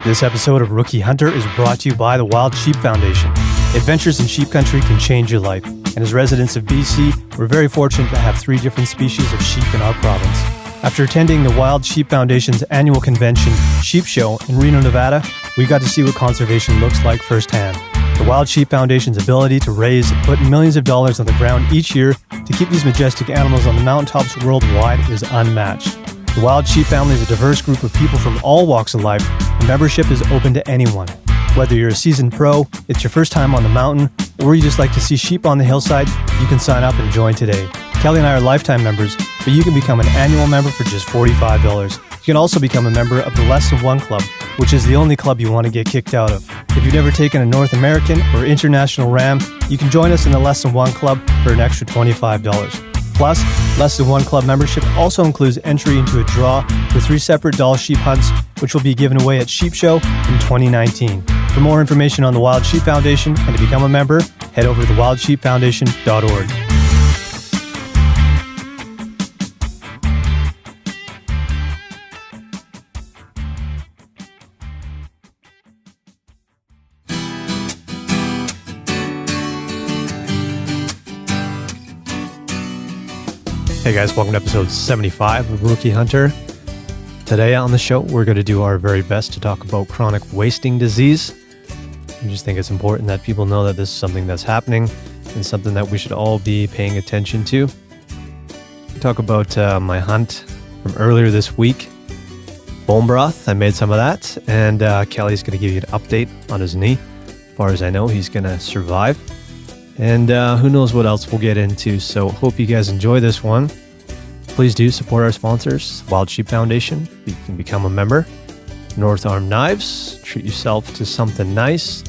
This episode of Rookie Hunter is brought to you by the Wild Sheep Foundation. Adventures in sheep country can change your life. And as residents of BC, we're very fortunate to have 3 different species of sheep in our province. After attending the Wild Sheep Foundation's annual convention, Sheep Show, in Reno, Nevada, we got to see what conservation looks like firsthand. The Wild Sheep Foundation's ability to raise and put millions of dollars on the ground each year to keep these majestic animals on the mountaintops worldwide is unmatched. The Wild Sheep family is a diverse group of people from all walks of life, and membership is open to anyone. Whether you're a seasoned pro, it's your first time on the mountain, or you just like to see sheep on the hillside, you can sign up and join today. Kelly and I are lifetime members, but you can become an annual member for just $45. You can also become a member of the Less Than One Club, which is the only club you want to get kicked out of. If you've never taken a North American or international ram, you can join us in the Less Than One Club for an extra $25. Plus, Less Than One Club membership also includes entry into a draw for 3 separate Doll sheep hunts, which will be given away at Sheep Show in 2019. For more information on the Wild Sheep Foundation and to become a member, head over to wildsheepfoundation.org. Hey guys, welcome to episode 75 of Rookie Hunter. Today on the show, we're going to do our very best to talk about chronic wasting disease. I just think it's important that people know that this is something that's happening and something that we should all be paying attention to. Talk about my hunt from earlier this week. Bone broth, I made some of that, and Kelly's going to give you an update on his knee. As far as I know, he's going to survive. And who knows what else we'll get into. So hope you guys enjoy this one. Please do support our sponsors, Wild Sheep Foundation. You can become a member. North Arm Knives. Treat yourself to something nice.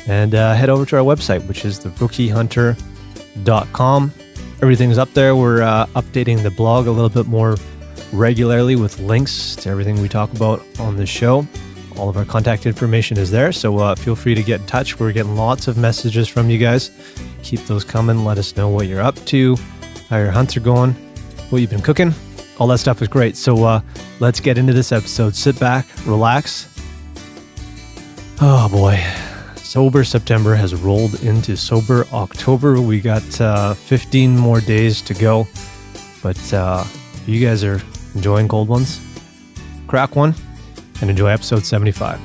And head over to our website, which is theRookieHunter.com. Everything's up there. We're updating the blog a little bit more regularly with links to everything we talk about on the show. All of our contact information is there, so feel free to get in touch. We're getting lots of messages from you guys. Keep those coming. Let us know what you're up to, how your hunts are going, what you've been cooking. All that stuff is great. So let's get into this episode. Sit back, relax. Oh boy. Sober September has rolled into sober October. We got 15 more days to go. But you guys are enjoying cold ones. Crack one and enjoy episode 75.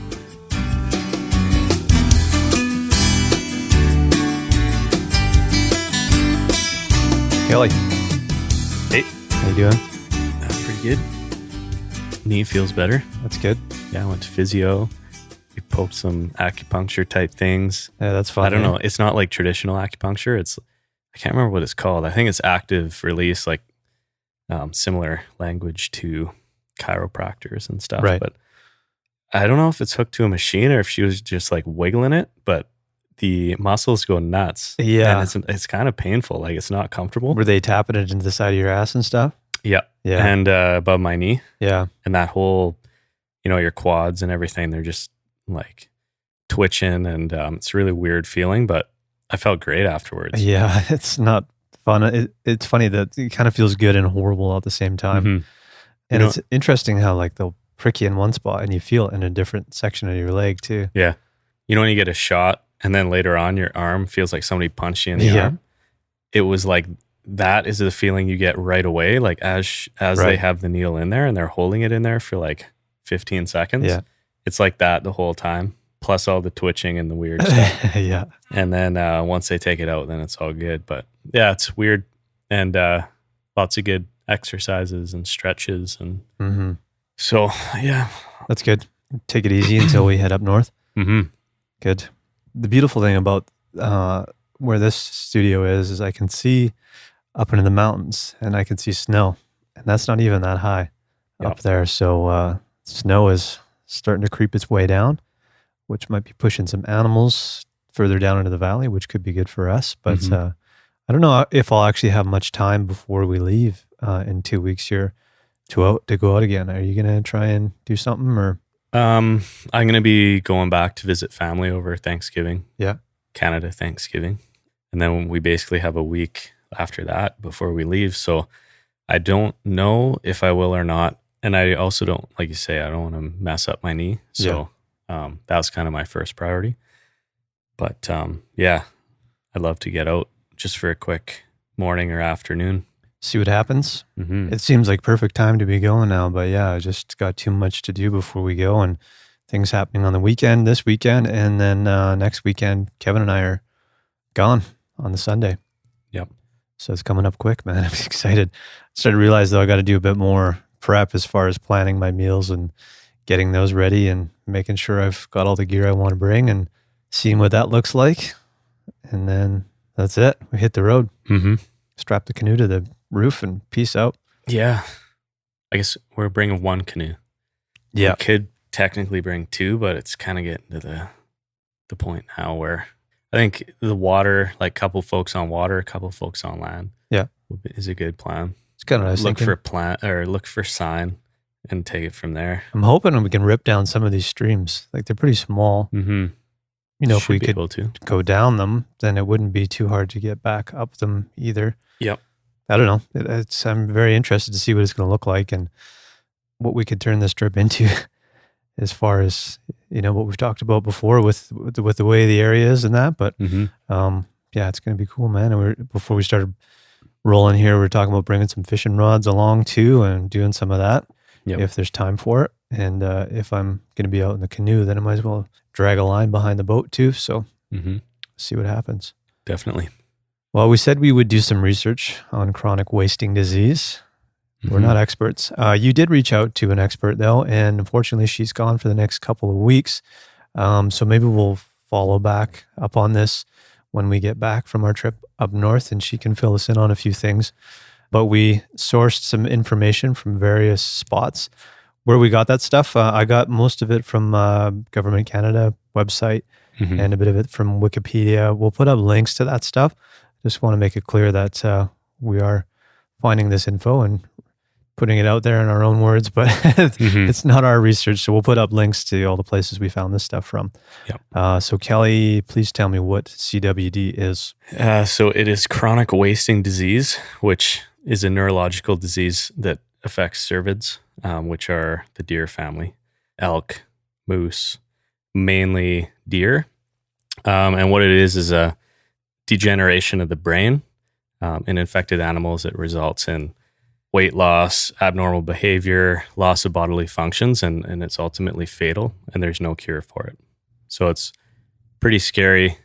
Kelly. Hey. How you doing? Pretty good. Knee feels better. That's good. Yeah, I went to physio. We poked some acupuncture type things. Yeah, that's fun. I don't know. It's not like traditional acupuncture. I can't remember what it's called. I think it's active release, like similar language to chiropractors and stuff. Right. But I don't know if it's hooked to a machine or if she was just like wiggling it, but the muscles go nuts. Yeah. And it's kind of painful. Like it's not comfortable. Were they tapping it into the side of your ass and stuff? Yeah. Yeah. And above my knee. Yeah. And that whole, your quads and everything, they're just like twitching and it's a really weird feeling, but I felt great afterwards. Yeah. It's not fun. It's funny that it kind of feels good and horrible at the same time. Mm-hmm. And it's interesting how like they'll prick you in one spot and you feel it in a different section of your leg too. Yeah. When you get a shot and then later on your arm feels like somebody punched you in the arm. It was like, that is the feeling you get right away. Like as right. They have the needle in there and they're holding it in there for like 15 seconds. Yeah. It's like that the whole time. Plus all the twitching and the weird stuff. Yeah. And then once they take it out, then it's all good. But yeah, it's weird. And lots of good exercises and stretches. And so, yeah. That's good. Take it easy until we head up north. Mm-hmm. Good. The beautiful thing about where this studio is I can see up into the mountains and I can see snow. And that's not even that high up there. So snow is starting to creep its way down, which might be pushing some animals further down into the valley, which could be good for us. But I don't know if I'll actually have much time before we leave in 2 weeks here to go out again. Are you going to try and do something or? I'm going to be going back to visit family over Thanksgiving. Yeah. Canada Thanksgiving. And then we basically have a week after that before we leave. So I don't know if I will or not. And I also don't, like you say, I don't want to mess up my knee. So That was kind of my first priority. But yeah, I'd love to get out just for a quick morning or afternoon. See what happens. Mm-hmm. It seems like perfect time to be going now, but yeah, I just got too much to do before we go, and things happening on the weekend, this weekend, and then next weekend, Kevin and I are gone on the Sunday. Yep. So it's coming up quick, man. I'm excited. Started to realize though I got to do a bit more prep as far as planning my meals and getting those ready and making sure I've got all the gear I want to bring and seeing what that looks like. And then that's it. We hit the road. Mm-hmm. Strap the canoe to the roof and peace out. Yeah. I guess we're bringing one canoe. Yeah. We could technically bring two, but it's kind of getting to the point now where I think the water, like couple folks on water, a couple folks on land, is a good plan. It's kind of nice. Look for sign and take it from there. I'm hoping we can rip down some of these streams. Like they're pretty small. Mm-hmm. You know, if we could go down them, then it wouldn't be too hard to get back up them either. Yep. I don't know. I'm very interested to see what it's going to look like and what we could turn this trip into as far as, what we've talked about before with the way the area is and that. But yeah, it's going to be cool, man. And before we started rolling here, we were talking about bringing some fishing rods along too and doing some of that if there's time for it. And if I'm going to be out in the canoe, then I might as well drag a line behind the boat too. So see what happens. Definitely. Well, we said we would do some research on chronic wasting disease. We're not experts. You did reach out to an expert though, and unfortunately she's gone for the next couple of weeks. So maybe we'll follow back up on this when we get back from our trip up north and she can fill us in on a few things. But we sourced some information from various spots. Where we got that stuff, I got most of it from Government Canada website and a bit of it from Wikipedia. We'll put up links to that stuff. Just want to make it clear that we are finding this info and putting it out there in our own words, but it's not our research. So we'll put up links to all the places we found this stuff from. Yep. So Kelly, please tell me what CWD is. So it is chronic wasting disease, which is a neurological disease that affects cervids, which are the deer family, elk, moose, mainly deer. And what it is a degeneration of the brain. In infected animals, it results in weight loss, abnormal behavior, loss of bodily functions, and it's ultimately fatal, and there's no cure for it. So it's pretty scary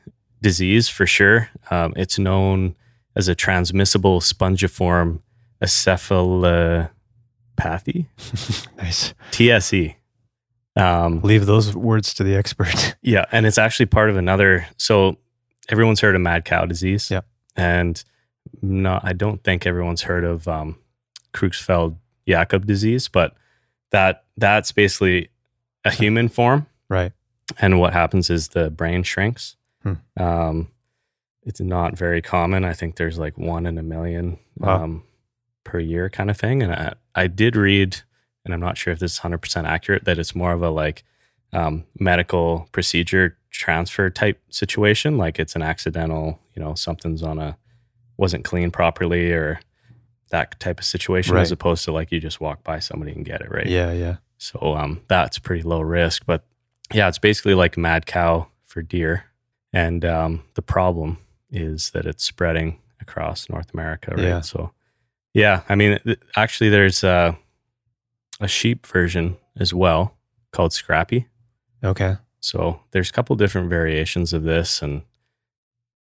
disease for sure. It's known as a transmissible spongiform encephalopathy. Nice. TSE. Leave those words to the expert. Yeah, and it's actually part of another. So everyone's heard of mad cow disease. Yeah. And I don't think everyone's heard of Creutzfeldt-Jakob disease, but that's basically a human form. Right. And what happens is the brain shrinks. It's not very common. I think there's like 1 in a million per year kind of thing. And I did read, and I'm not sure if this is 100% accurate, that it's more of a medical procedure transfer type situation. Like it's an accidental, something's wasn't cleaned properly or that type of situation, as opposed to like you just walk by somebody and get it, right? Yeah. So that's pretty low risk. But yeah, it's basically like mad cow for deer. And the problem is that it's spreading across North America, right? Yeah. So yeah, I mean, actually there's a sheep version as well called Scrappy. Okay. So there's a couple different variations of this, and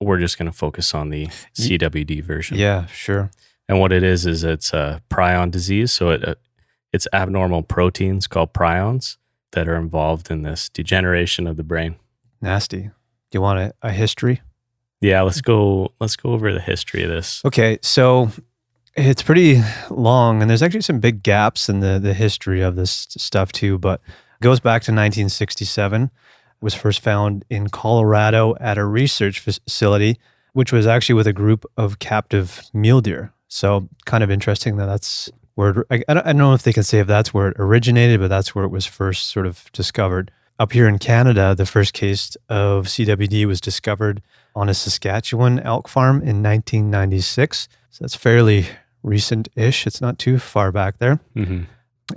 we're just going to focus on the CWD version. Yeah, sure. And what it is it's a prion disease. So it's abnormal proteins called prions that are involved in this degeneration of the brain. Nasty. Do you want a history? Yeah, let's go over the history of this. Okay, so it's pretty long, and there's actually some big gaps in the history of this stuff too, but it goes back to 1967. It was first found in Colorado at a research facility, which was actually with a group of captive mule deer. So kind of interesting that's where, I don't know if they can say if that's where it originated, but that's where it was first sort of discovered. Up here in Canada, the first case of CWD was discovered on a Saskatchewan elk farm in 1996. So that's fairly recent-ish. It's not too far back there. Mm-hmm.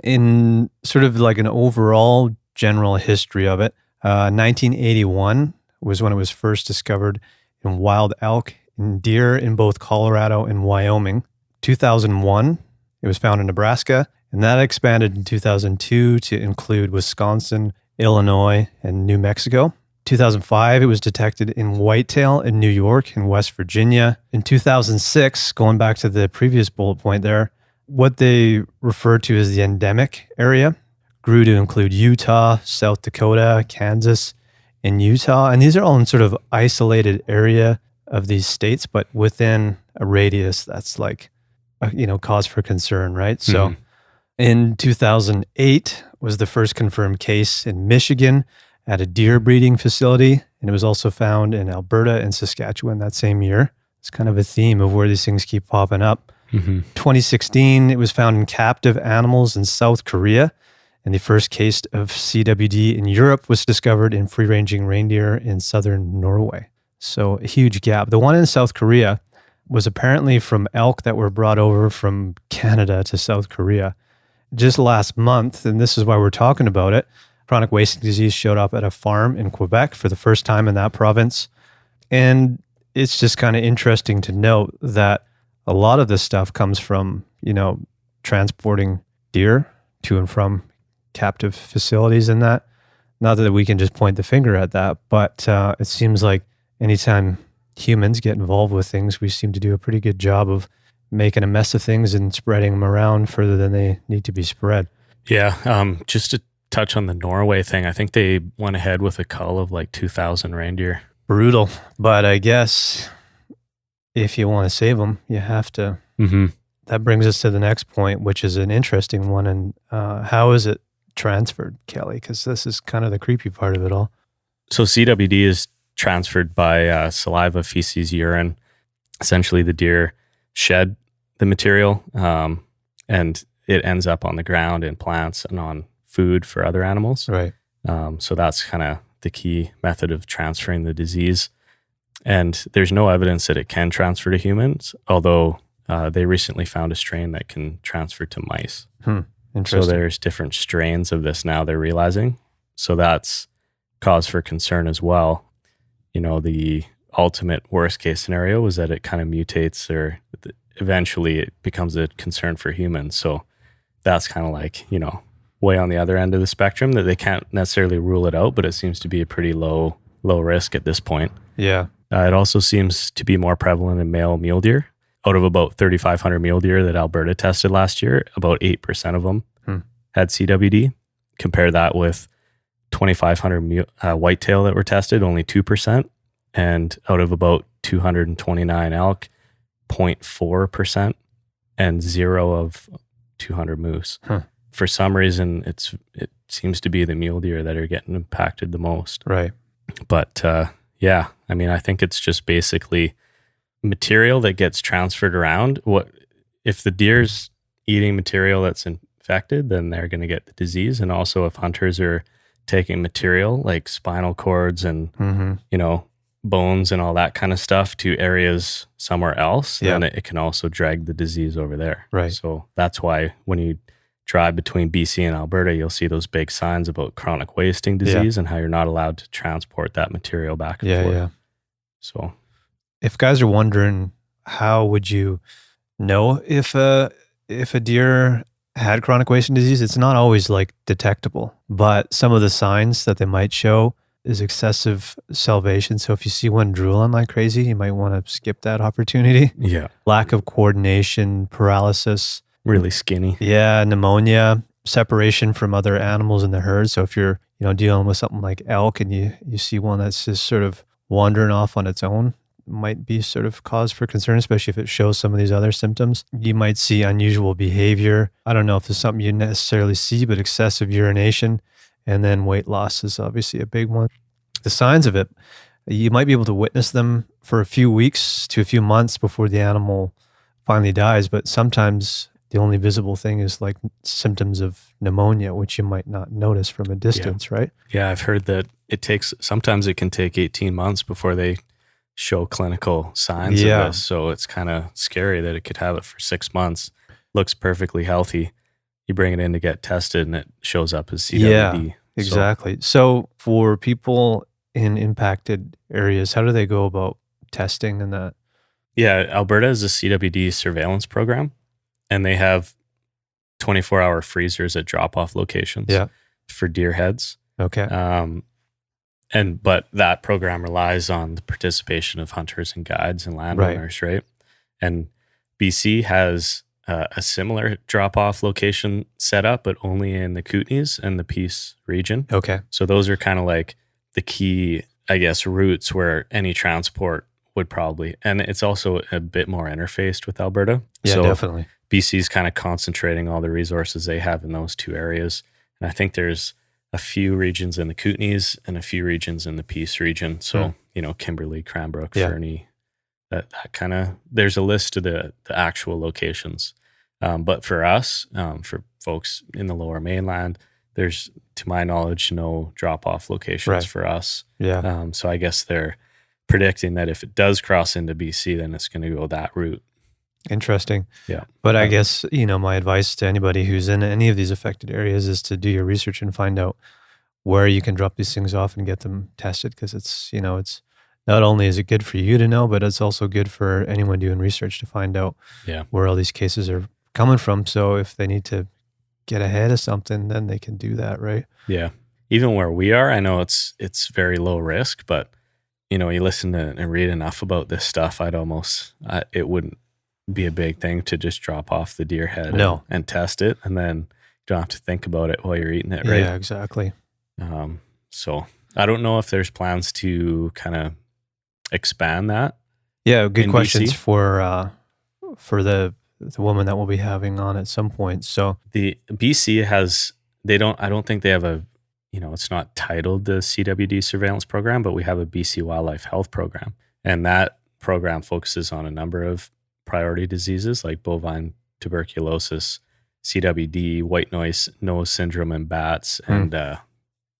In sort of like an overall general history of it, 1981 was when it was first discovered in wild elk and deer in both Colorado and Wyoming. 2001, it was found in Nebraska, and that expanded in 2002 to include Wisconsin, Illinois, and New Mexico. 2005, it was detected in whitetail in New York and West Virginia. In 2006, going back to the previous bullet point there, what they refer to as the endemic area grew to include Utah, South Dakota, Kansas, and Utah. And these are all in sort of isolated area of these states, but within a radius that's like, cause for concern, right? So in 2008 was the first confirmed case in Michigan at a deer breeding facility. And it was also found in Alberta and Saskatchewan that same year. It's kind of a theme of where these things keep popping up. 2016, it was found in captive animals in South Korea. And the first case of CWD in Europe was discovered in free-ranging reindeer in southern Norway. So a huge gap. The one in South Korea was apparently from elk that were brought over from Canada to South Korea. Just last month, and this is why we're talking about it, chronic wasting disease showed up at a farm in Quebec for the first time in that province. And it's just kind of interesting to note that a lot of this stuff comes from, transporting deer to and from captive facilities and that. Not that we can just point the finger at that, but it seems like anytime humans get involved with things, we seem to do a pretty good job of making a mess of things and spreading them around further than they need to be spread. Yeah. Just to touch on the Norway thing, I think they went ahead with a cull of like 2,000 reindeer. Brutal. But I guess if you want to save them, you have to. That brings us to the next point, which is an interesting one. And how is it transferred, Kelly? Because this is kind of the creepy part of it all. So CWD is transferred by saliva, feces, urine. Essentially, the deer shed the material and it ends up on the ground in plants and on food for other animals. Right. So that's kind of the key method of transferring the disease. And there's no evidence that it can transfer to humans, although they recently found a strain that can transfer to mice. Interesting. So there's different strains of this now they're realizing. So that's cause for concern as well. The ultimate worst case scenario was that it kind of mutates or eventually it becomes a concern for humans. So that's kind of like, way on the other end of the spectrum that they can't necessarily rule it out, but it seems to be a pretty low risk at this point. Yeah. It also seems to be more prevalent in male mule deer. Out of about 3,500 mule deer that Alberta tested last year, about 8% of them had CWD. Compare that with 2,500 whitetail that were tested, only 2%. And out of about 229 elk, 0.4%, and 0 of 200 moose. For some reason, it seems to be the mule deer that are getting impacted the most. Right. But I think it's just basically material that gets transferred around. What if the deer's eating material that's infected, then they're going to get the disease. And also if hunters are taking material like spinal cords and, bones and all that kind of stuff to areas somewhere else, then it can also drag the disease over there. Right. So that's why when you drive between BC and Alberta, you'll see those big signs about chronic wasting disease and how you're not allowed to transport that material back and forth. Yeah. So if guys are wondering, how would you know if a deer had chronic wasting disease? It's not always like detectable, but some of the signs that they might show is excessive salivation. So if you see one drooling like crazy, you might want to skip that opportunity. Yeah. Lack of coordination, paralysis. Really skinny. Yeah, pneumonia, separation from other animals in the herd. So if you're, dealing with something like elk and you see one that's just sort of wandering off on its own, might be sort of cause for concern, especially if it shows some of these other symptoms. You might see unusual behavior. I don't know if it's something you necessarily see, but excessive urination. And then weight loss is obviously a big one. The signs of it, you might be able to witness them for a few weeks to a few months before the animal finally dies. But sometimes the only visible thing is like symptoms of pneumonia, which you might not notice from a distance, right? Yeah, I've heard that sometimes it can take 18 months before they show clinical signs of this. So it's kind of scary that it could have it for 6 months. Looks perfectly healthy. You bring it in to get tested and it shows up as CWD. Exactly. So for people in impacted areas, how do they go about testing and that? Yeah, Alberta is a CWD surveillance program, and they have 24-hour freezers at drop-off locations for deer heads. Okay. But that program relies on the participation of hunters and guides and landowners, right? And BC has a similar drop-off location set up, but only in the Kootenays and the Peace region. Okay. So those are kind of like the key, I guess, routes where any transport would probably, and it's also a bit more interfaced with Alberta. Yeah, so definitely. BC's kind of concentrating all the resources they have in those two areas. And I think there's a few regions in the Kootenays and a few regions in the Peace region. So, Kimberley, Cranbrook, Fernie, that kind of, there's a list of the actual locations. But for us, for folks in the Lower Mainland, there's, to my knowledge, no drop-off locations for us. Yeah. So I guess they're predicting that if it does cross into BC, then it's going to go that route. Interesting. Yeah. But I guess, my advice to anybody who's in any of these affected areas is to do your research and find out where you can drop these things off and get them tested. Because it's, it's not only is it good for you to know, but it's also good for anyone doing research to find out where all these cases are coming from. So if they need to get ahead of something, then they can do that, right? Yeah. Even where we are, I know it's very low risk, but you listen to and read enough about this stuff, it wouldn't be a big thing to just drop off the deer head and test it, and then you don't have to think about it while you're eating it, right? Yeah, exactly. So I don't know if there's plans to kind of expand that. Yeah, good questions BC. For the woman that we'll be having on at some point. So the BC has, I don't think they have a, it's not titled the CWD surveillance program, but we have a BC Wildlife Health program. And that program focuses on a number of priority diseases like bovine tuberculosis, CWD, white nose syndrome in bats, and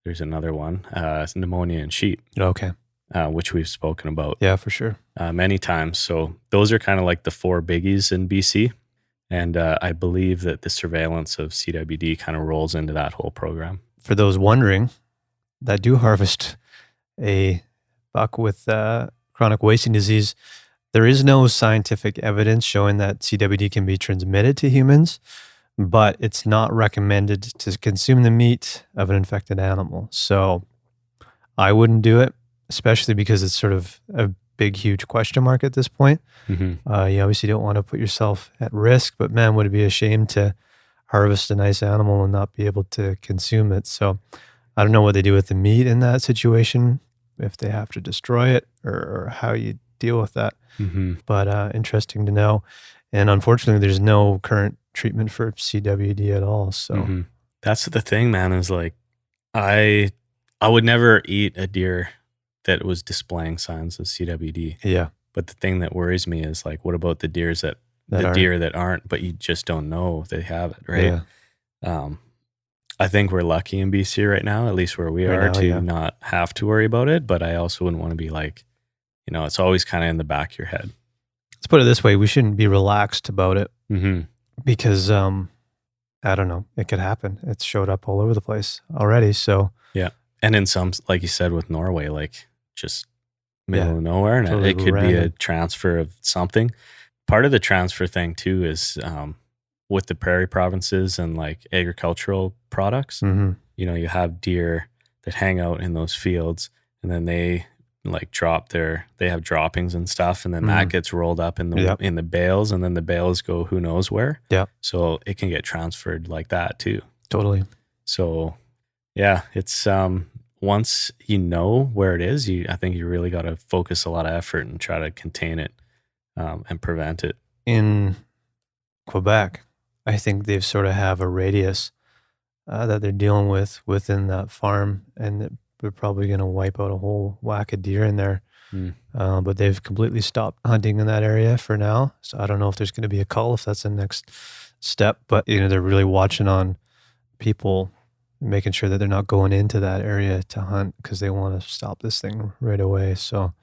there's another one, pneumonia in sheep. Okay. Which we've spoken about. Yeah, for sure. Many times. So those are kind of like the four biggies in BC. And I believe that the surveillance of CWD kind of rolls into that whole program. For those wondering, that do harvest a buck with chronic wasting disease, there is no scientific evidence showing that CWD can be transmitted to humans, but it's not recommended to consume the meat of an infected animal. So I wouldn't do it, especially because it's sort of a big, huge question mark at this point. Mm-hmm. You obviously don't want to put yourself at risk, but man, would it be a shame to harvest a nice animal and not be able to consume it. So I don't know what they do with the meat in that situation, if they have to destroy it or how you deal with that. Mm-hmm. But interesting to know. And unfortunately, there's no current treatment for CWD at all. So that's the thing, man, is like, I would never eat a deer that was displaying signs of CWD. Yeah. But the thing that worries me is like, what about the deer that aren't, but you just don't know they have it, right? Yeah. I think we're lucky in BC right now, at least where we are, to not have to worry about it. But I also wouldn't want to be like, it's always kind of in the back of your head. Let's put it this way. We shouldn't be relaxed about it because, I don't know, it could happen. It's showed up all over the place already. So yeah. And in some, like you said, with Norway, like just middle of nowhere, and totally it could random. be a transfer of something. Part of the transfer thing too is with the prairie provinces and like agricultural products, you have deer that hang out in those fields, and then they like they have droppings and stuff, and then that gets rolled up in the bales, and then the bales go who knows where. Yeah. So it can get transferred like that too. Totally. So yeah, it's once you know where it is, I think you really got to focus a lot of effort and try to contain it and prevent it. In Quebec, I think they've sort of have a radius that they're dealing with within that farm, and they're probably going to wipe out a whole whack of deer in there. But they've completely stopped hunting in that area for now. So I don't know if there's going to be a cull, if that's the next step. But they're really watching on people, making sure that they're not going into that area to hunt because they want to stop this thing right away. So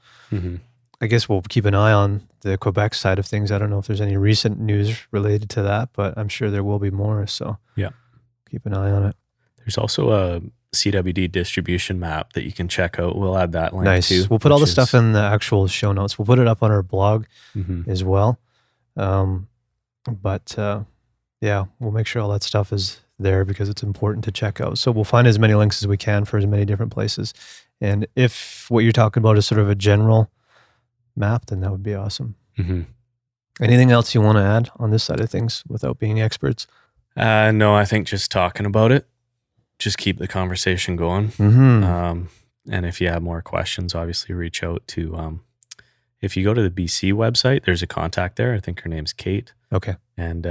I guess we'll keep an eye on the Quebec side of things. I don't know if there's any recent news related to that, but I'm sure there will be more. So yeah, keep an eye on it. There's also a CWD distribution map that you can check out. We'll add that link Nice. too. We'll put all the stuff in the actual show notes. We'll put it up on our blog as well. But yeah, we'll make sure all that stuff is there because it's important to check out. So we'll find as many links as we can for as many different places. And if what you're talking about is sort of a general map, then that would be awesome. Anything else you want to add on this side of things without being experts? No, I think just talking about it, just keep the conversation going. And if you have more questions, obviously reach out to, if you go to the BC website, there's a contact there. I think her name's Kate. Okay. And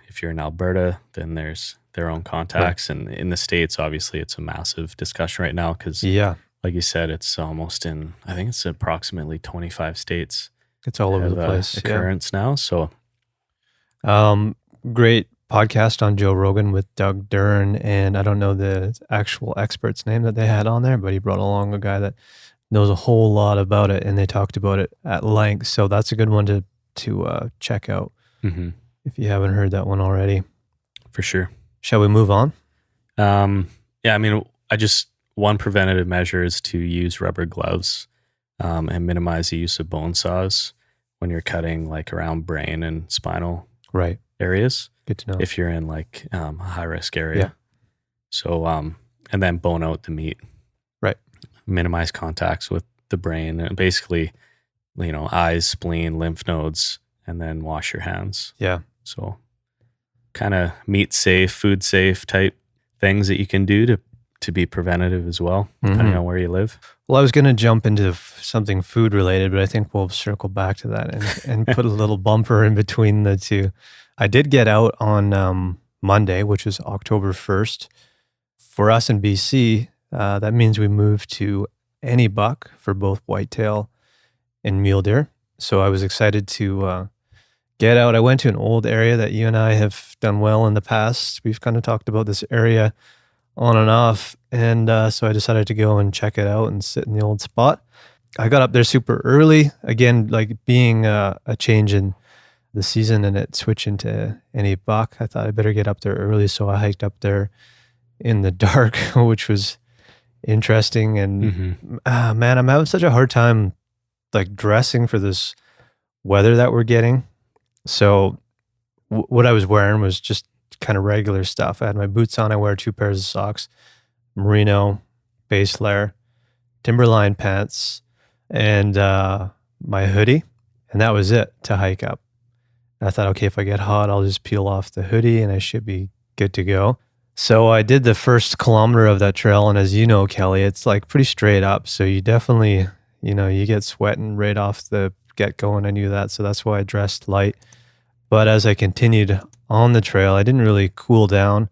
if you're in Alberta, then there's their own contacts. Right. And in the States, obviously, it's a massive discussion right now because, like you said, it's almost in, I think it's approximately 25 states. It's all over the place. Occurrence now. So, great podcast on Joe Rogan with Doug Dern. And I don't know the actual expert's name that they had on there, but he brought along a guy that knows a whole lot about it. And they talked about it at length. So that's a good one to check out if you haven't heard that one already. For sure. Shall we move on? Yeah, I mean, one preventative measure is to use rubber gloves and minimize the use of bone saws when you're cutting like around brain and spinal areas. Good to know. If you're in like a high risk area. Yeah. So, and then bone out the meat. Right. Minimize contacts with the brain and basically, eyes, spleen, lymph nodes, and then wash your hands. Yeah. So kind of meat safe, food safe type things that you can do to be preventative as well, depending on where you live. Well, I was going to jump into something food related, but I think we'll circle back to that and put a little bumper in between the two. I did get out on Monday, which is October 1st. For us in BC, that means we moved to any buck for both whitetail and mule deer. So I was excited to get out. I went to an old area that you and I have done well in the past. We've kind of talked about this area on and off. And so I decided to go and check it out and sit in the old spot. I got up there super early. Again, like being a change in the season and it switching to any buck, I thought I better get up there early. So I hiked up there in the dark, which was interesting. And man, I'm having such a hard time like dressing for this weather that we're getting. So what I was wearing was just kind of regular stuff. I had my boots on. I wear 2 pairs of socks, merino, base layer, Timberline pants, and my hoodie. And that was it to hike up. And I thought, okay, if I get hot, I'll just peel off the hoodie and I should be good to go. So I did the first kilometer of that trail. And as you know, Kelly, it's like pretty straight up. So you definitely, you get sweating right off the get-go, and I knew that. So that's why I dressed light. But as I continued on the trail, I didn't really cool down.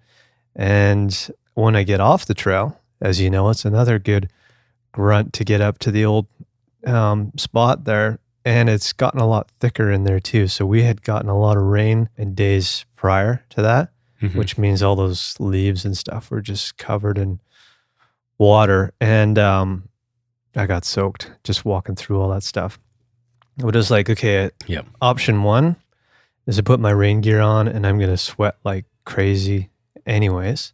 And when I get off the trail, as you know, it's another good grunt to get up to the old spot there. And it's gotten a lot thicker in there too. So we had gotten a lot of rain in days prior to that, which means all those leaves and stuff were just covered in water. And I got soaked just walking through all that stuff. It was like, okay, option one is to put my rain gear on and I'm going to sweat like crazy anyways.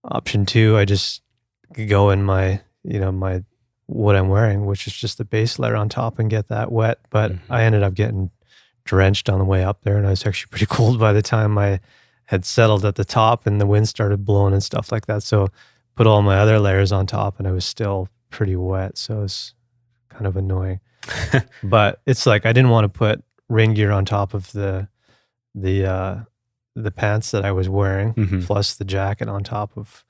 Option two, I just go in my, my what I'm wearing, which is just the base layer on top and get that wet. But I ended up getting drenched on the way up there and I was actually pretty cold by the time I had settled at the top and the wind started blowing and stuff like that. So put all my other layers on top and I was still pretty wet. So it was kind of annoying. But it's like I didn't want to put rain gear on top of the pants that I was wearing, plus the jacket on top of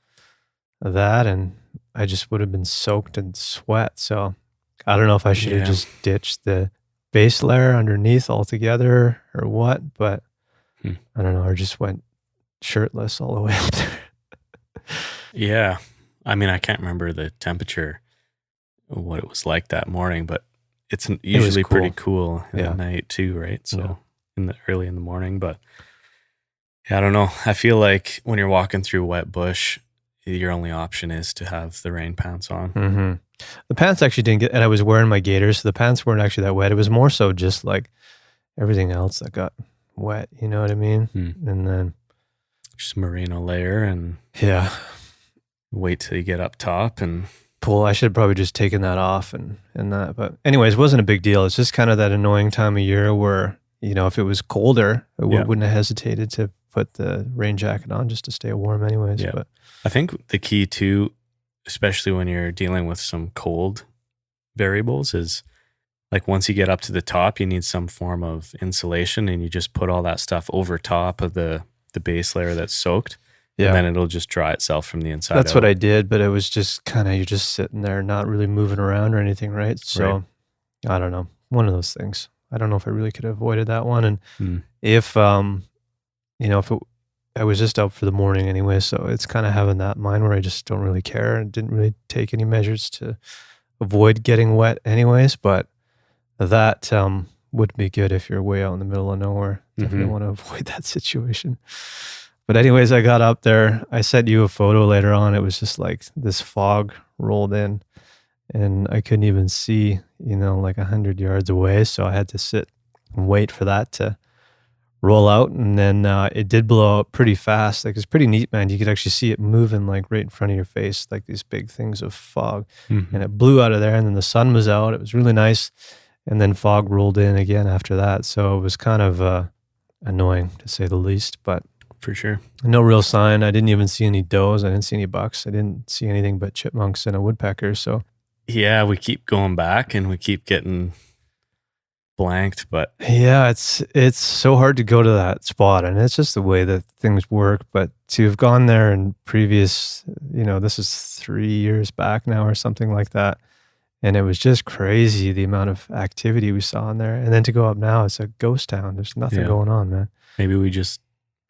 that, and I just would have been soaked in sweat. So I don't know if I should have just ditched the base layer underneath altogether or what, but I don't know, or just went shirtless all the way up there. Yeah. I mean, I can't remember the temperature, what it was like that morning, but it's usually pretty cool at night too, right? So early in the morning, but I don't know. I feel like when you're walking through wet bush, your only option is to have the rain pants on. The pants actually didn't get, and I was wearing my gaiters, so the pants weren't actually that wet. It was more so just like everything else that got wet, you know what I mean? And then just merino layer and wait till you get up top and pull. I should have probably just taken that off and that. But anyways, it wasn't a big deal. It's just kind of that annoying time of year where, if it was colder, I wouldn't have hesitated to put the rain jacket on just to stay warm anyways. Yeah. But I think the key too, especially when you're dealing with some cold variables, is like once you get up to the top, you need some form of insulation, and you just put all that stuff over top of the base layer that's soaked. Yeah. And then it'll just dry itself from the inside That's out. what I did, but it was just kind of, you're just sitting there, not really moving around or anything, right? So I don't know. One of those things. I don't know if I really could have avoided that one. And if, if I was just out for the morning anyway, so it's kind of having that in mind where I just don't really care and didn't really take any measures to avoid getting wet anyways. But that would be good if you're way out in the middle of nowhere. Definitely want to avoid that situation. But anyways, I got up there. I sent you a photo later on. It was just like this fog rolled in and I couldn't even see, like 100 yards away. So I had to sit and wait for that to roll out. And then it did blow out pretty fast. Like, it's pretty neat, man. You could actually see it moving like right in front of your face, like these big things of fog. And it blew out of there. And then the sun was out. It was really nice. And then fog rolled in again after that. So it was kind of annoying to say the least, but for sure. No real sign. I didn't even see any does. I didn't see any bucks. I didn't see anything but chipmunks and a woodpecker. So yeah, we keep going back and we keep getting blanked, but yeah, it's so hard to go to that spot, and it's just the way that things work. But to have gone there in previous, this is 3 years back now or something like that, and it was just crazy the amount of activity we saw in there. And then to go up now, it's a ghost town. There's nothing going on, man. Maybe we just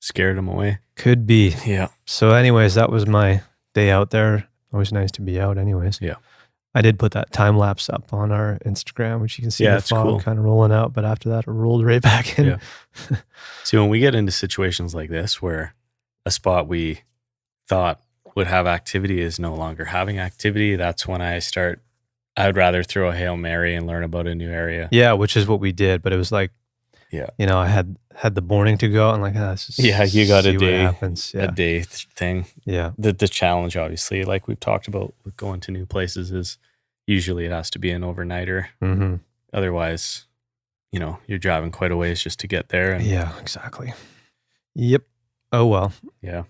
scared them away. Could be. Yeah. So anyways, that was my day out there. Always nice to be out anyways. Yeah. I did put that time lapse up on our Instagram, which you can see the fog kind of rolling out, but after that it rolled right back in. Yeah. See, when we get into situations like this where a spot we thought would have activity is no longer having activity, that's when I'd rather throw a Hail Mary and learn about a new area. Yeah, which is what we did, but it was like, I had the morning to go and like, you got a day, a day thing. Yeah. The challenge, obviously, like we've talked about with going to new places, is usually it has to be an overnighter. Mm-hmm. Otherwise, you're driving quite a ways just to get there. And, yeah, exactly. Yep. Oh, well. Yeah.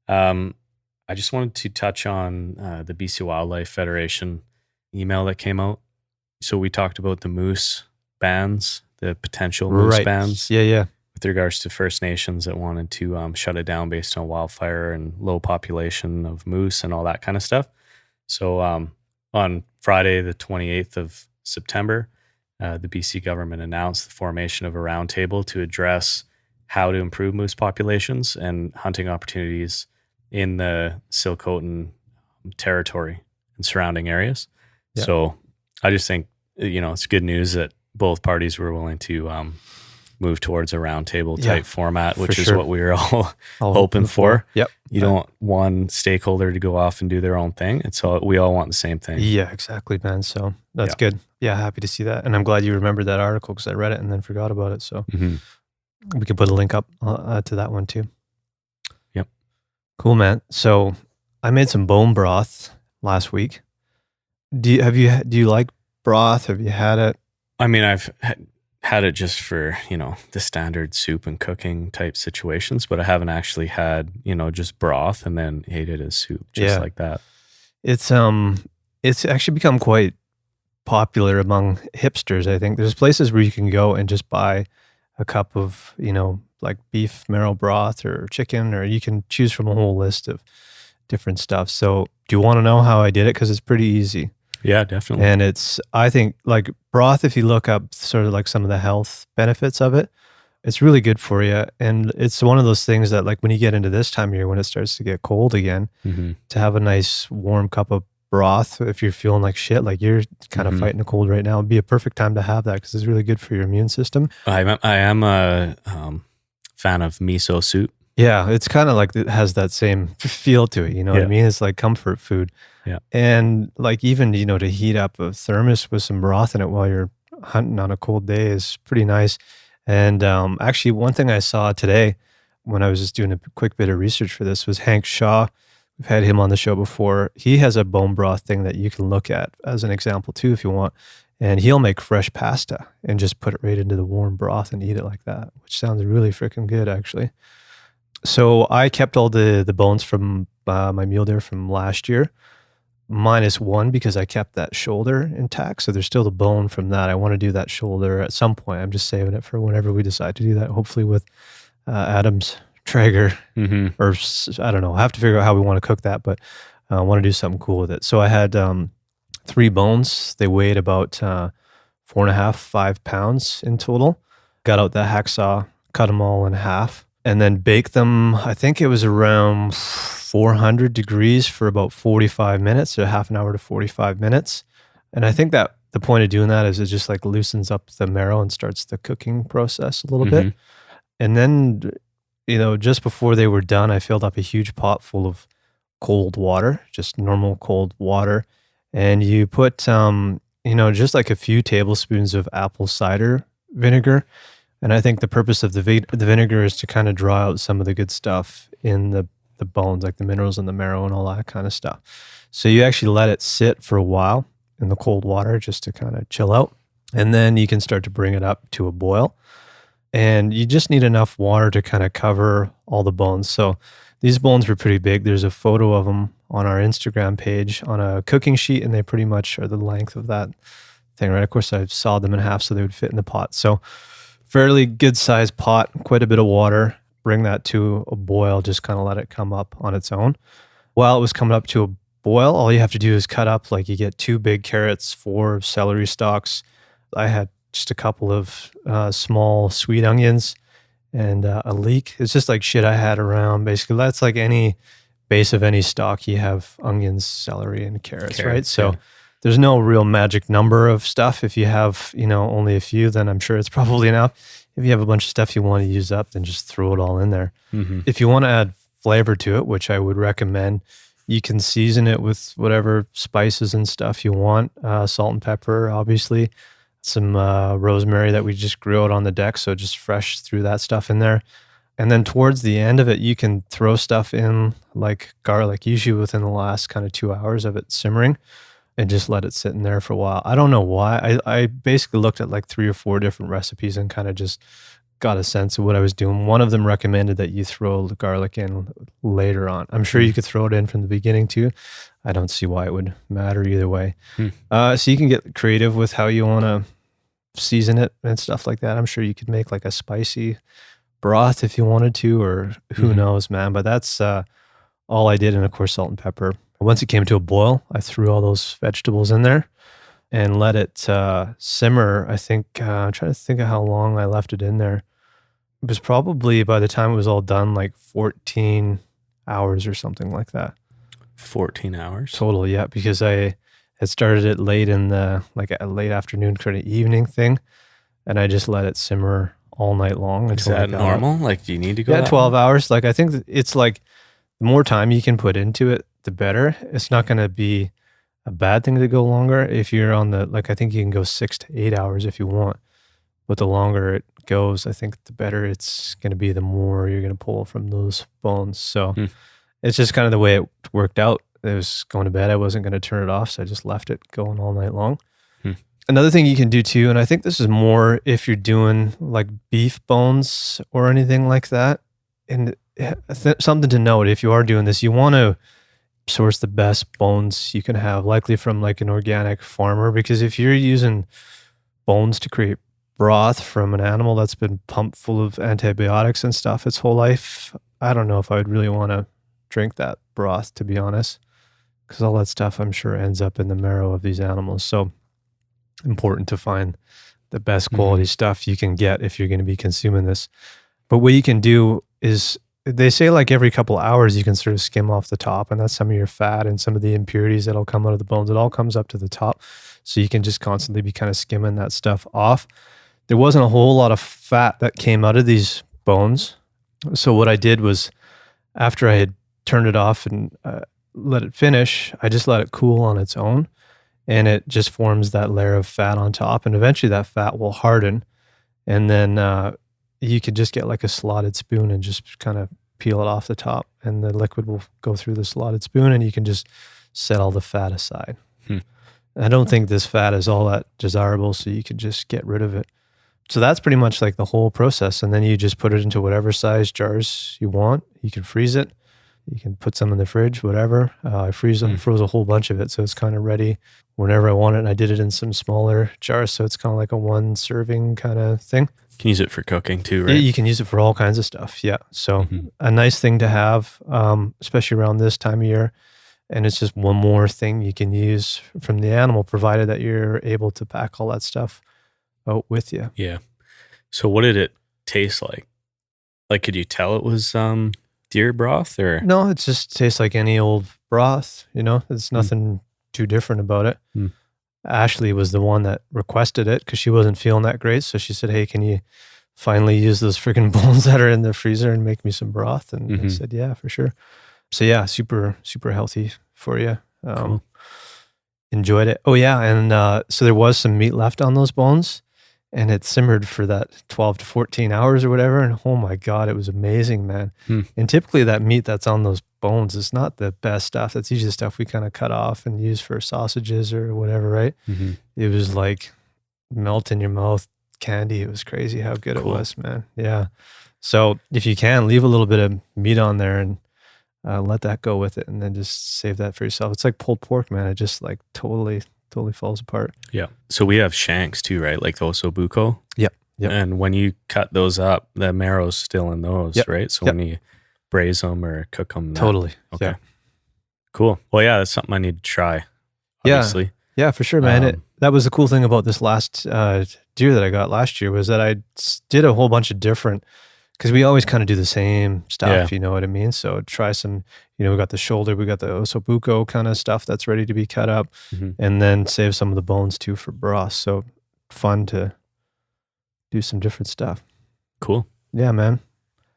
I just wanted to touch on the BC Wildlife Federation email that came out. So we talked about the moose bans, the potential moose bans. Yeah. With regards to First Nations that wanted to shut it down based on wildfire and low population of moose and all that kind of stuff. So on Friday, the 28th of September, the BC government announced the formation of a roundtable to address how to improve moose populations and hunting opportunities in the Silcotin territory and surrounding areas. Yeah. So I just think, it's good news that both parties were willing to move towards a roundtable type format, which is what we were all hoping for. Yep. You don't want one stakeholder to go off and do their own thing. We all want the same thing. Yeah, exactly, man. So that's good. Yeah, happy to see that. And I'm glad you remembered that article because I read it and then forgot about it. So we can put a link up to that one too. Yep. Cool, man. So I made some bone broth last week. Do you like broth? Have you had it? I mean, I've had it just for, the standard soup and cooking type situations, but I haven't actually had, just broth and then ate it as soup, just like that. It's actually become quite popular among hipsters, I think. There's places where you can go and just buy a cup of, like beef marrow broth or chicken, or you can choose from a whole list of different stuff. So do you want to know how I did it? Because it's pretty easy. Yeah, definitely. And I think like broth, if you look up sort of like some of the health benefits of it, it's really good for you. And it's one of those things that like when you get into this time of year, when it starts to get cold again, to have a nice warm cup of broth, if you're feeling like shit, like you're kind of fighting the cold right now, it'd be a perfect time to have that because it's really good for your immune system. I am a fan of miso soup. Yeah, it's kind of like it has that same feel to it, what I mean? It's like comfort food. Yeah. And like even, to heat up a thermos with some broth in it while you're hunting on a cold day is pretty nice. And actually one thing I saw today when I was just doing a quick bit of research for this was Hank Shaw We've had him on the show before. He has a bone broth thing that you can look at as an example too, if you want. And he'll make fresh pasta and just put it right into the warm broth and eat it like that, which sounds really freaking good, actually. So I kept all the bones from my mule deer from last year, minus one because I kept that shoulder intact. So there's still the bone from that. I want to do that shoulder at some point. I'm just saving it for whenever we decide to do that, hopefully with Adam's Traeger, or I don't know. I have to figure out how we want to cook that, but I want to do something cool with it. So I had 3 bones. They weighed about 4.5, 5 pounds in total. Got out the hacksaw, cut them all in half, and then baked them. I think it was around 400 degrees for about 45 minutes, so half an hour to 45 minutes. And I think that the point of doing that is it just like loosens up the marrow and starts the cooking process a little bit. And then, just before they were done, I filled up a huge pot full of cold water, just normal cold water. And you put, just like a few tablespoons of apple cider vinegar. And I think the purpose of the vinegar is to kind of draw out some of the good stuff in the bones, like the minerals in the marrow and all that kind of stuff. So you actually let it sit for a while in the cold water just to kind of chill out. And then you can start to bring it up to a boil. And you just need enough water to kind of cover all the bones. So these bones were pretty big. There's a photo of them on our Instagram page on a cooking sheet, and they pretty much are the length of that thing, right? Of course, I sawed them in half so they would fit in the pot. So fairly good sized pot, quite a bit of water. Bring that to a boil, just kind of let it come up on its own. While it was coming up to a boil, all you have to do is cut up, like you get 2 big carrots, 4 celery stalks. I had just a couple of small sweet onions and a leek. It's just like shit I had around. Basically, that's like any base of any stock. You have onions, celery, and carrots, right? So there's no real magic number of stuff. If you have, only a few, then I'm sure it's probably enough. If you have a bunch of stuff you want to use up, then just throw it all in there. If you want to add flavor to it, which I would recommend, you can season it with whatever spices and stuff you want. Salt and pepper, obviously. Some rosemary that we just grew out on the deck, so just fresh, threw that stuff in there. And then towards the end of it, you can throw stuff in like garlic, usually within the last kind of 2 hours of it simmering, and just let it sit in there for a while. I don't know why. I basically looked at like 3 or 4 different recipes and kind of just got a sense of what I was doing. One of them recommended that you throw the garlic in later on. I'm sure you could throw it in from the beginning too. I don't see why it would matter either way. So you can get creative with how you want to season it and stuff like that. I'm sure you could make like a spicy broth if you wanted to, or who knows, man. But that's all I did. And of course, salt and pepper. Once it came to a boil, I threw all those vegetables in there and let it simmer. I think, I'm trying to think of how long I left it in there. It was probably, by the time it was all done, like 14 hours or something like that. 14 hours? Total, yeah, because I had started it late in the, like a late afternoon kind of evening thing, and I just let it simmer all night long. Is that normal? Like, do you need to go? Yeah, 12 hours. Like, I think it's like the more time you can put into it, the better. It's not going to be a bad thing to go longer. If you're on the, like, I think you can go 6 to 8 hours if you want, but the longer it goes, I think the better it's going to be, the more you're going to pull from those bones. So it's just kind of the way it worked out. It was going to bed. I wasn't going to turn it off, so I just left it going all night long. Another thing you can do too, and I think this is more if you're doing like beef bones or anything like that, and something to note, if you are doing this, you want to source the best bones you can have, likely from like an organic farmer, because if you're using bones to create broth from an animal that's been pumped full of antibiotics and stuff its whole life, I don't know if I would really want to drink that broth, to be honest, because all that stuff I'm sure ends up in the marrow of these animals. So important to find the best quality stuff you can get if you're going to be consuming this. But what you can do is, they say like every couple hours you can sort of skim off the top, and that's some of your fat and some of the impurities that'll come out of the bones. It all comes up to the top, so you can just constantly be kind of skimming that stuff off. There wasn't a whole lot of fat that came out of these bones. So what I did was, after I had turned it off and let it finish, I just let it cool on its own, and it just forms that layer of fat on top, and eventually that fat will harden, and then you could just get like a slotted spoon and just kind of peel it off the top, and the liquid will go through the slotted spoon, and you can just set all the fat aside. I don't think this fat is all that desirable, so you could just get rid of it. So that's pretty much like the whole process. And then you just put it into whatever size jars you want. You can freeze it. You can put some in the fridge, whatever. I froze a whole bunch of it, so it's kind of ready whenever I want it. And I did it in some smaller jars, so it's kind of like a one serving kind of thing. You can use it for cooking too, right? You can use it for all kinds of stuff, yeah. So a nice thing to have, especially around this time of year. And it's just one more thing you can use from the animal, provided that you're able to pack all that stuff out with you. Yeah. So what did it taste like? Like, could you tell it was deer broth or? No, it just tastes like any old broth, There's nothing too different about it. Ashley was the one that requested it because she wasn't feeling that great. So she said, hey, can you finally use those freaking bones that are in the freezer and make me some broth? And I said, yeah, for sure. So yeah, super, super healthy for you. Cool. Enjoyed it. Oh yeah. And so there was some meat left on those bones, and it simmered for that 12 to 14 hours or whatever. And oh my God, it was amazing, man. And typically that meat that's on those bones is not the best stuff. That's usually stuff we kind of cut off and use for sausages or whatever, right? It was like melt in your mouth candy. It was crazy how good it was, man. Yeah. So if you can, leave a little bit of meat on there and let that go with it, and then just save that for yourself. It's like pulled pork, man. It just like totally falls apart. Yeah. So we have shanks too, right? Like the osobuco. Yep. And when you cut those up, the marrow's still in those, right? So when you braise them or cook them. Totally. Okay. Yeah. Cool. Well, yeah, that's something I need to try. Obviously. Yeah, for sure, man. That was the cool thing about this last deer that I got last year, was that I did a whole bunch of different, because we always kind of do the same stuff, you know what I mean? So try some, we got the shoulder, we got the osobuco kind of stuff that's ready to be cut up, and then save some of the bones too for broth. So fun to do some different stuff. Cool. Yeah, man.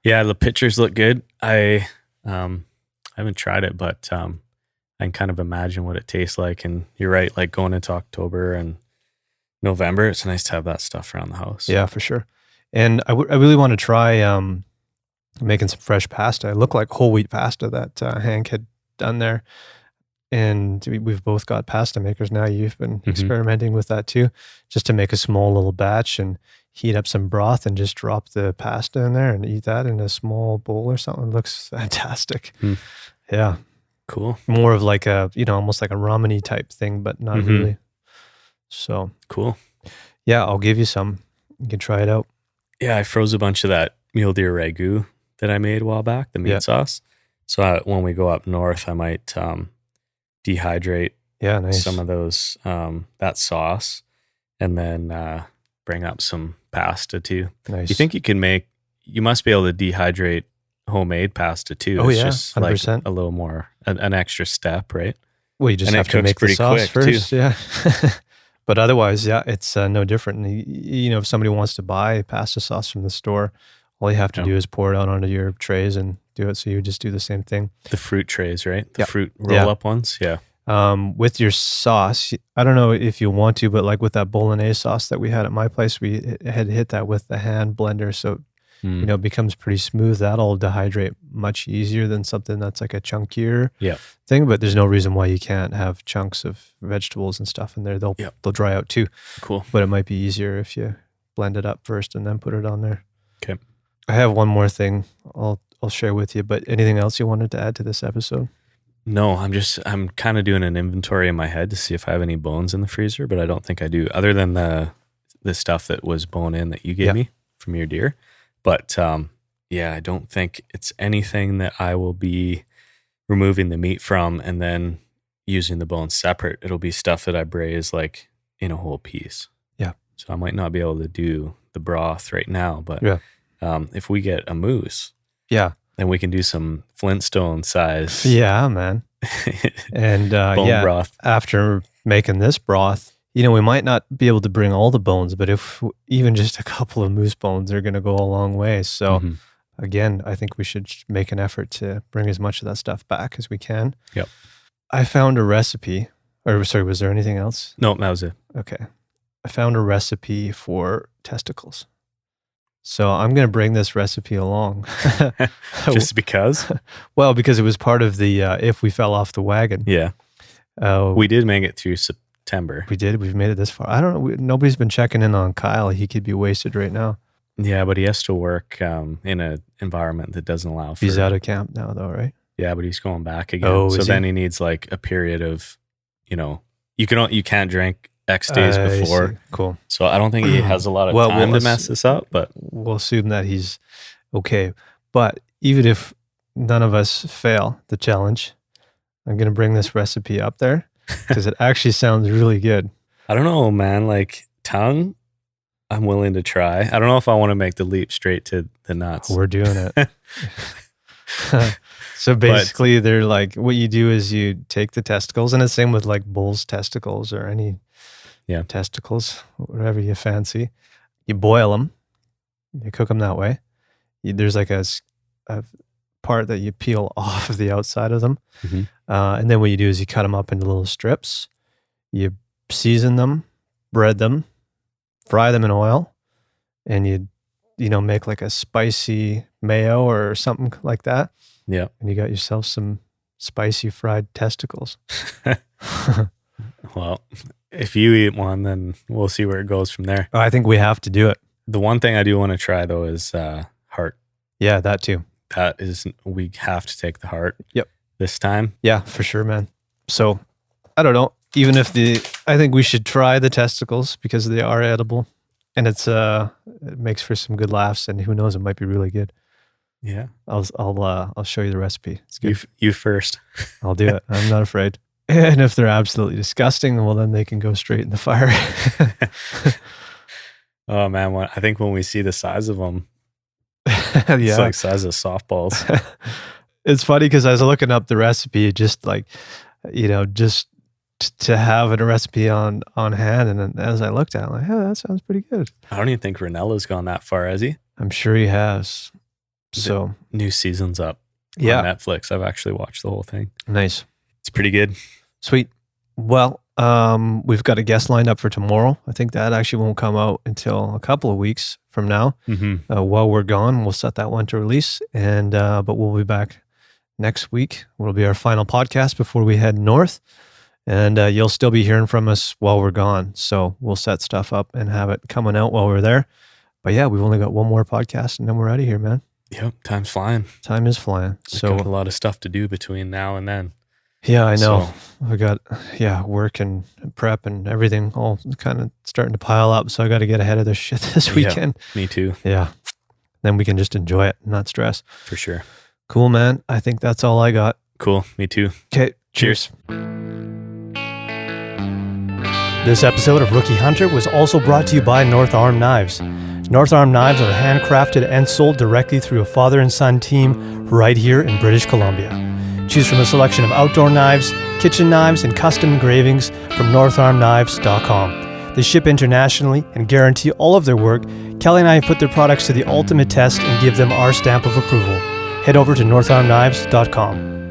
Yeah, the pictures look good. I haven't tried it, but I can kind of imagine what it tastes like. And you're right, like going into October and November, it's nice to have that stuff around the house. Yeah, for sure. And I really want to try making some fresh pasta. It looked like whole wheat pasta that Hank had done there. And we've both got pasta makers now. You've been experimenting with that too, just to make a small little batch and heat up some broth and just drop the pasta in there and eat that in a small bowl or something. It looks fantastic. Yeah. Cool. More of like a, almost like a ramen-y type thing, but not really. So cool. Yeah, I'll give you some. You can try it out. Yeah, I froze a bunch of that mule deer ragu that I made a while back, the meat sauce. So when we go up north, I might dehydrate some of those, that sauce, and then bring up some pasta too. Nice. You think you must be able to dehydrate homemade pasta too. Oh, it's yeah, just 100%. Like a little more, an extra step, right? Well, you just have to make the sauce first. Too. Yeah. But otherwise, it's no different. If somebody wants to buy pasta sauce from the store, all you have to do is pour it out onto your trays and do it. So you just do the same thing. The fruit trays, right? The fruit roll-up ones? Yeah. With your sauce, I don't know if you want to, but like with that bolognese sauce that we had at my place, we had hit that with the hand blender. So, it becomes pretty smooth. That'll dehydrate much easier than something that's like a chunkier thing. But there's no reason why you can't have chunks of vegetables and stuff in there. They'll dry out too. Cool. But it might be easier if you blend it up first and then put it on there. Okay. I have one more thing I'll share with you, but anything else you wanted to add to this episode? No, I'm kind of doing an inventory in my head to see if I have any bones in the freezer, but I don't think I do, other than the stuff that was bone in that you gave me from your deer. But I don't think it's anything that I will be removing the meat from and then using the bones separate. It'll be stuff that I braise like in a whole piece. Yeah. So I might not be able to do the broth right now, but if we get a moose, then we can do some Flintstone size. Yeah, man. And bone broth. After making this broth, we might not be able to bring all the bones, but if even just a couple of moose bones are going to go a long way. So again, I think we should make an effort to bring as much of that stuff back as we can. Yep. I found a recipe, was there anything else? No, that was it. Okay. I found a recipe for testicles. So I'm going to bring this recipe along. Just because? Well, because it was part of the if we fell off the wagon. Yeah. We did make it through September. We did. We've made it this far. I don't know. Nobody's been checking in on Kyle. He could be wasted right now. Yeah, but he has to work in an environment that doesn't allow for... He's out of camp now though, right? Yeah, but he's going back again. Oh, so then he needs like a period of, you can't drink X days before. Cool. So I don't think he has a lot of time to mess this up, but we'll assume that he's okay. But even if none of us fail the challenge, I'm going to bring this recipe up there because it actually sounds really good. I don't know, man. Like tongue, I'm willing to try. I don't know if I want to make the leap straight to the nuts. We're doing it. So basically, they're like, what you do is you take the testicles, and it's same with like bull's testicles or any testicles, whatever you fancy. You boil them, you cook them that way. There's like a part that you peel off of the outside of them. Mm-hmm. And then what you do is you cut them up into little strips. You season them, bread them, fry them in oil, and you make like a spicy mayo or something like that. Yeah. And you got yourself some spicy fried testicles. Well, if you eat one, then we'll see where it goes from there. I think we have to do it. The one thing I do want to try though is heart. Yeah, that too. We have to take the heart. Yep. This time. Yeah, for sure, man. So I don't know. Even if I think we should try the testicles because they are edible, and it makes for some good laughs, and who knows, it might be really good. Yeah. I'll show you the recipe. It's good. You first. I'll do it. I'm not afraid. And if they're absolutely disgusting, well, then they can go straight in the fire. Oh man, I think when we see the size of them, it's like size of softballs. It's funny because I was looking up the recipe, just like, just to have a recipe on hand. And then as I looked at it, I'm like, that sounds pretty good. I don't even think Renella's gone that far, has he? I'm sure he has. So new season's up on Netflix. I've actually watched the whole thing. Nice. It's pretty good. Sweet. Well, we've got a guest lined up for tomorrow. I think that actually won't come out until a couple of weeks from now. Mm-hmm. While we're gone, we'll set that one to release. And but we'll be back next week. It'll be our final podcast before we head north. And you'll still be hearing from us while we're gone. So we'll set stuff up and have it coming out while we're there. But yeah, we've only got one more podcast and then we're out of here, man. Yep, time's flying. Time is flying. So got a lot of stuff to do between now and then. Yeah, I know. I got work and prep and everything all kind of starting to pile up. So I got to get ahead of this shit this weekend. Yeah, me too. Yeah. Then we can just enjoy it, not stress. For sure. Cool, man. I think that's all I got. Cool. Me too. Okay. Cheers. This episode of Rookie Hunter was also brought to you by North Arm Knives. North Arm Knives are handcrafted and sold directly through a father and son team right here in British Columbia. Choose from a selection of outdoor knives, kitchen knives, and custom engravings from northarmknives.com. They ship internationally and guarantee all of their work. Kelly and I have put their products to the ultimate test and give them our stamp of approval. Head over to northarmknives.com.